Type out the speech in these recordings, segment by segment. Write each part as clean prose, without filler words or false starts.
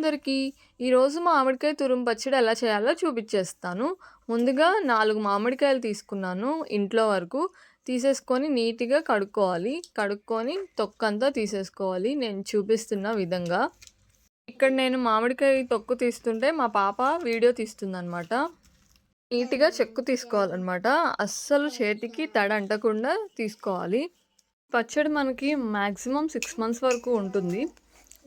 అందరికీ. ఈరోజు మామిడికాయ తురుము పచ్చడి ఎలా చేయాలో చూపించేస్తాను. ముందుగా 4 మామిడికాయలు తీసుకున్నాను. ఇంట్లో వరకు తీసేసుకొని నీట్‌గా కడుక్కోవాలి. కడుక్కొని తొక్కంతా తీసేసుకోవాలి నేను చూపిస్తున్న విధంగా. ఇక్కడ నేను మామిడికాయ తొక్కు తీస్తుంటే మా పాప వీడియో తీస్తుందనమాట. నీట్‌గా చెక్కు తీసుకోవాలనమాట. అస్సలు చేతికి తడి అంటకుండా తీసుకోవాలి. పచ్చడి మనకి మాక్సిమం 6 మంత్స్ వరకు ఉంటుంది.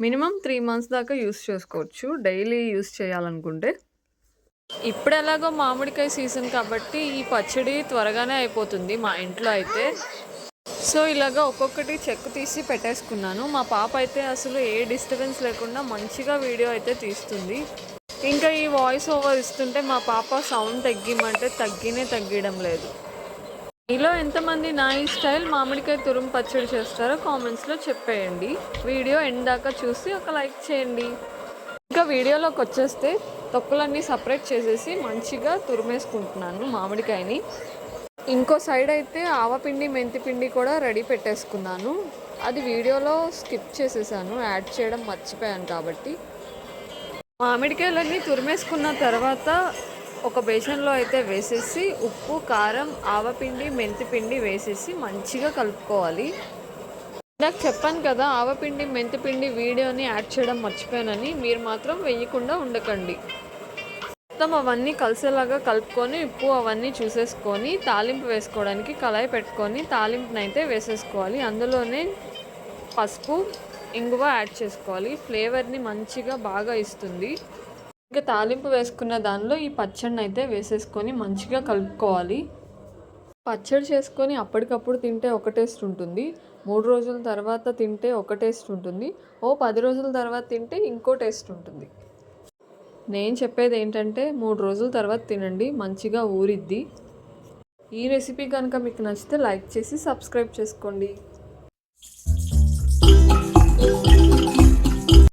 మినిమం 3 మంత్స్ దాకా యూస్ చేసుకోవచ్చు డైలీ యూస్ చేయాలనుకుంటే. ఇప్పుడు ఎలాగో మామిడికాయ సీజన్ కాబట్టి ఈ పచ్చడి త్వరగానే అయిపోతుంది మా ఇంట్లో అయితే. సో ఇలాగ ఒక్కొక్కటి చెక్కు తీసి పెట్టేసుకున్నాను. మా పాప అయితే అసలు ఏ డిస్టర్బెన్స్ లేకుండా మంచిగా వీడియో అయితే తీస్తుంది. ఇంకా ఈ వాయిస్ ఓవర్ ఇస్తుంటే మా పాప సౌండ్ తగ్గిమంటే తగ్గడం లేదు. మీలో ఎంతమంది నా ఈ స్టైల్ మామిడికాయ తురుము పచ్చడి చేస్తారో కామెంట్స్లో చెప్పేయండి. వీడియో ఎండ్ దాకా చూసి ఒక లైక్ చేయండి. ఇంకా వీడియోలోకి వచ్చేస్తే తొక్కులన్నీ సపరేట్ చేసేసి మంచిగా తురిమేసుకుంటున్నాను మామిడికాయని. ఇంకో సైడ్ అయితే ఆవపిండి మెంతిపిండి కూడా రెడీ పెట్టేసుకున్నాను. అది వీడియోలో స్కిప్ చేసేసాను, యాడ్ చేయడం మర్చిపోయాను కాబట్టి. మామిడికాయలన్నీ తురిమేసుకున్న తర్వాత ఒక బేసన్లో అయితే వేసేసి ఉప్పు, కారం, ఆవపిండి, మెంతిపిండి వేసేసి మంచిగా కలుపుకోవాలి. నాకు చెప్పాను కదా ఆవపిండి, మెంతిపిండి వీడియోని యాడ్ చేయడం మర్చిపోయానని. మీరు మాత్రం వేయకుండా ఉండకండి. మొత్తం అవన్నీ కలిసేలాగా కలుపుకొని ఉప్పు అవన్నీ చూసేసుకొని తాలింపు వేసుకోవడానికి కళాయి పెట్టుకొని తాలింపునైతే వేసేసుకోవాలి. అందులోనే పసుపు, ఇంగువ యాడ్ చేసుకోవాలి. ఫ్లేవర్ని మంచిగా బాగా ఇస్తుంది. ఇంకా తాలింపు వేసుకున్న దానిలో ఈ పచ్చడిని అయితే వేసేసుకొని మంచిగా కలుపుకోవాలి. పచ్చడి చేసుకొని అప్పటికప్పుడు తింటే ఒక టేస్ట్ ఉంటుంది. 3 రోజుల తర్వాత తింటే ఒక టేస్ట్ ఉంటుంది. 10 రోజుల తర్వాత తింటే ఇంకో టేస్ట్ ఉంటుంది. నేను చెప్పేది ఏంటంటే 3 రోజుల తర్వాత తినండి, మంచిగా ఊరిద్ది. ఈ రెసిపీ కనుక మీకు నచ్చితే లైక్ చేసి సబ్స్క్రైబ్ చేసుకోండి.